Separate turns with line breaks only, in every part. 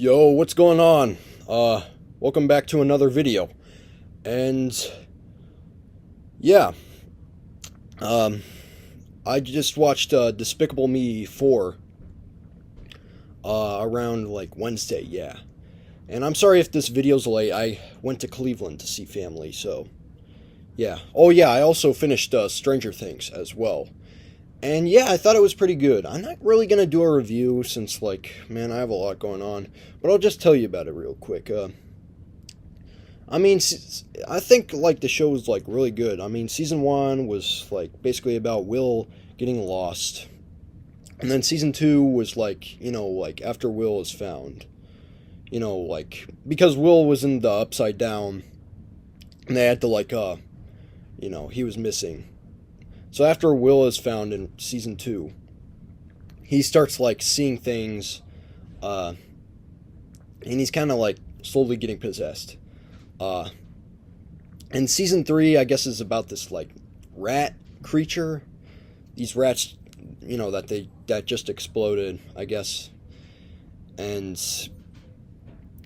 Yo, what's going on? Welcome back to another video. And yeah, um, I just watched Despicable Me 4 around like Wednesday, yeah. And I'm sorry if this video's late. I went to Cleveland to see family, so yeah. Oh yeah, I also finished Stranger Things as well. And yeah, I thought it was pretty good. I'm not really going to do a review since, like, man, I have a lot going on. But I'll just tell you about it real quick. I think, like, the show was, like, really good. I mean, season 1 was, like, basically about Will getting lost. And then season 2 was, like, like, after Will is found. Like, because Will was in the Upside Down. And they had to, like, he was missing. So after Will is found in season 2, he starts like seeing things, and he's kind of like slowly getting possessed. And season 3, I guess, is about this like rat creature. These rats, that just exploded, I guess, and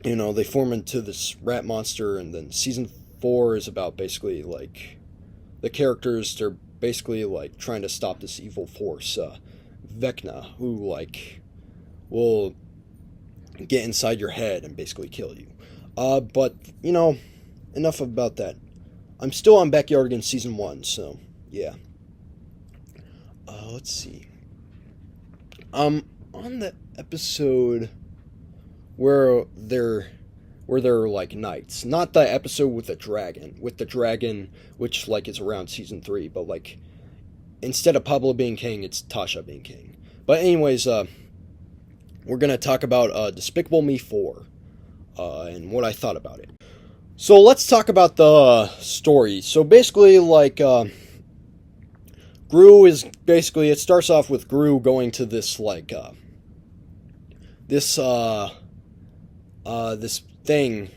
they form into this rat monster. And then season 4 is about basically like the characters. They're basically like trying to stop this evil force, Vecna, who like will get inside your head and basically kill you. But enough about that. I'm still on Backyardigans season 1, so yeah. Let's see. On the episode where they're like knights. Not the episode with the dragon, which like is around season 3, but like instead of Pablo being king, it's Tasha being king. But anyways, we're gonna talk about Despicable Me 4, and what I thought about it. So let's talk about the story. So basically, like Gru is basically, it starts off with Gru going to this like this thing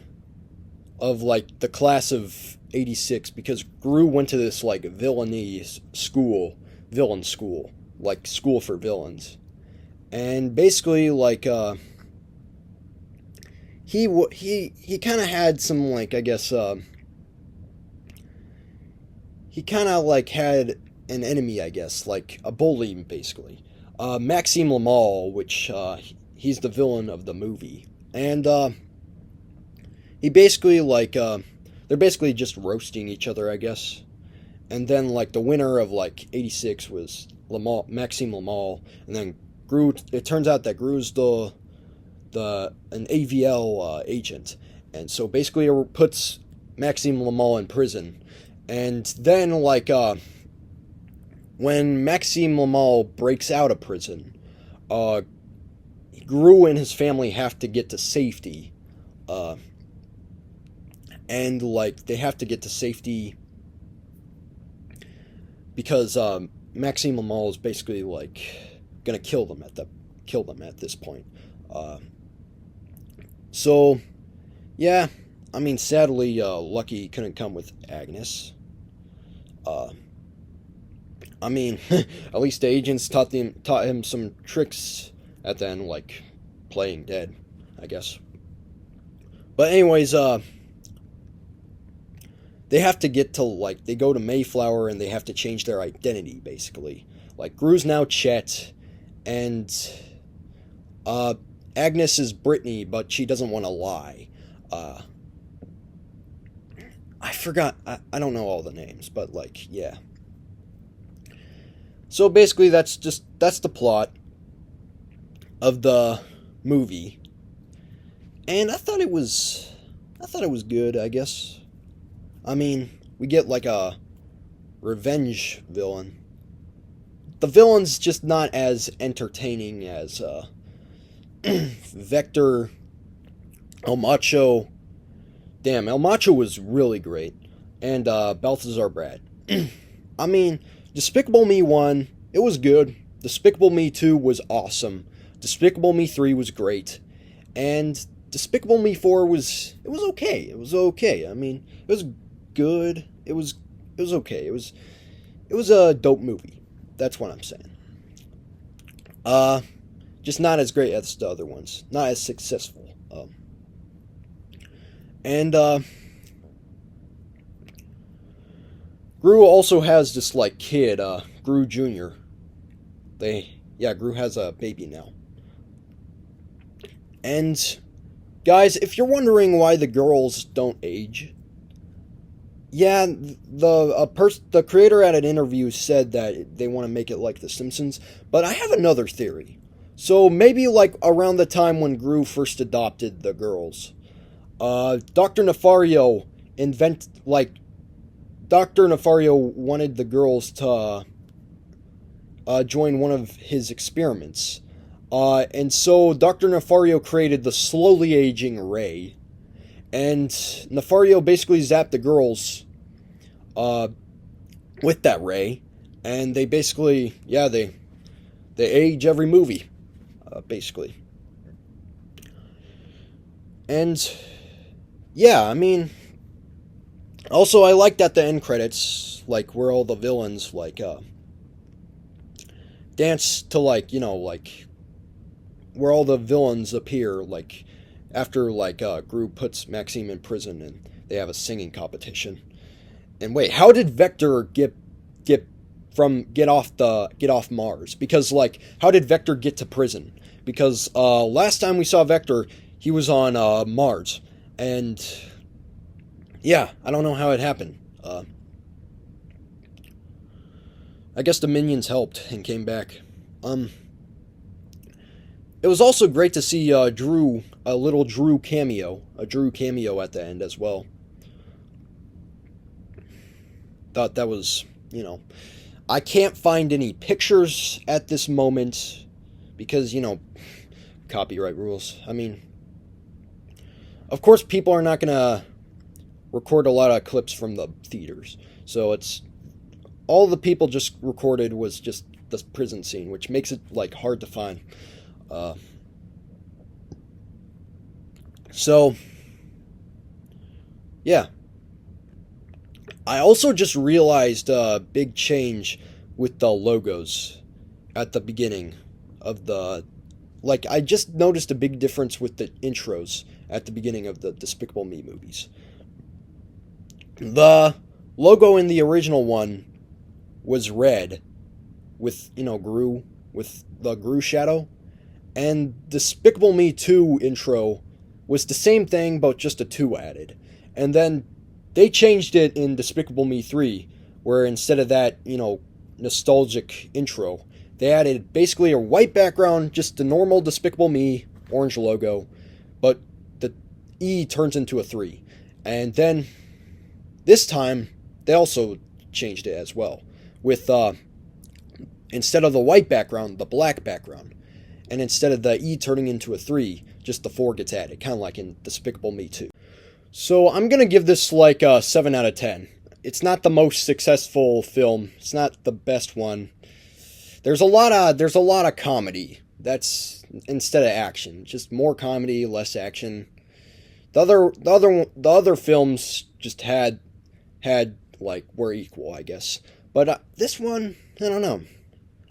of like the class of 86, because Gru went to this like villain school, like school for villains. And basically like he kind of had some like, I guess he kind of like had an enemy, I guess, like a bully basically. Maxime Lamal, which he's the villain of the movie. And he basically like they're basically just roasting each other, I guess. And then like the winner of like 86 was Maxime Lamal, and then Gru. It turns out that Gru's an AVL agent, and so basically it puts Maxime Lamal in prison. And then like when Maxime Lamal breaks out of prison, Gru and his family have to get to safety. And like they have to get to safety because Maxime Lamal is basically like gonna kill them at this point. So yeah, I mean, sadly, Lucky couldn't come with Agnes. I mean, at least the agents taught him some tricks at the end, like playing dead, I guess. But anyways, they have to get to, like, they go to Mayflower and they have to change their identity, basically. Like, Gru's now Chet, and Agnes is Brittany, but she doesn't want to lie. I forgot, I don't know all the names, but, like, yeah. So basically, that's the plot of the movie. And I thought it was good, I guess. I mean, we get like a revenge villain. The villain's just not as entertaining as Vector, El Macho. Damn, El Macho was really great. And Balthazar Brad. I mean, Despicable Me 1, it was good. Despicable Me 2 was awesome. Despicable Me 3 was great. And Despicable Me 4 was okay. It was okay. I mean, it was good. It was okay. It was a dope movie. That's what I'm saying. Just not as great as the other ones. Not as successful. And Gru also has this like kid, Gru Jr. Gru has a baby now. And guys, if you're wondering why the girls don't age, yeah, the creator at an interview said that they want to make it like The Simpsons, but I have another theory. So maybe like around the time when Gru first adopted the girls, Dr. Nefario Dr. Nefario wanted the girls to join one of his experiments. And so Dr. Nefario created the slowly aging Ray. And Nefario basically zapped the girls with that Ray. And they basically, they age every movie, basically. And, yeah, I mean, also I liked at the end credits, like, where all the villains, like, dance to, like, where all the villains appear, like, after, like, Gru puts Maxime in prison and they have a singing competition. And wait, how did Vector get off Mars? Because, like, how did Vector get to prison? Because, last time we saw Vector, he was on, Mars. And, yeah, I don't know how it happened. I guess the minions helped and came back. It was also great to see a little Drew cameo at the end as well. Thought that was, I can't find any pictures at this moment because, copyright rules. I mean, of course people are not going to record a lot of clips from the theaters. So it's, all the people just recorded was just the prison scene, which makes it, like, hard to find. So, yeah. I also just realized a big change with the logos at the beginning of the... Like, I just noticed a big difference with the intros at the beginning of the Despicable Me movies. The logo in the original one was red with, Gru, with the Gru shadow. And Despicable Me 2 intro was the same thing, but just a 2 added. And then they changed it in Despicable Me 3, where instead of that, nostalgic intro, they added basically a white background, just the normal Despicable Me orange logo, but the E turns into a 3. And then this time, they also changed it as well, with instead of the white background, the black background. And instead of the E turning into a 3, just the 4 gets added, kind of like in Despicable Me 2. So I'm going to give this like a 7 out of 10. It's not the most successful film. It's not the best one. There's a lot of comedy. That's instead of action. Just more comedy, less action. The other films just had like were equal, I guess. But this one, I don't know.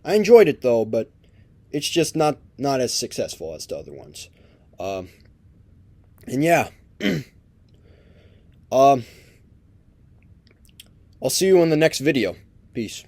I enjoyed it though, but it's just not as successful as the other ones. And yeah. I'll see you in the next video. Peace.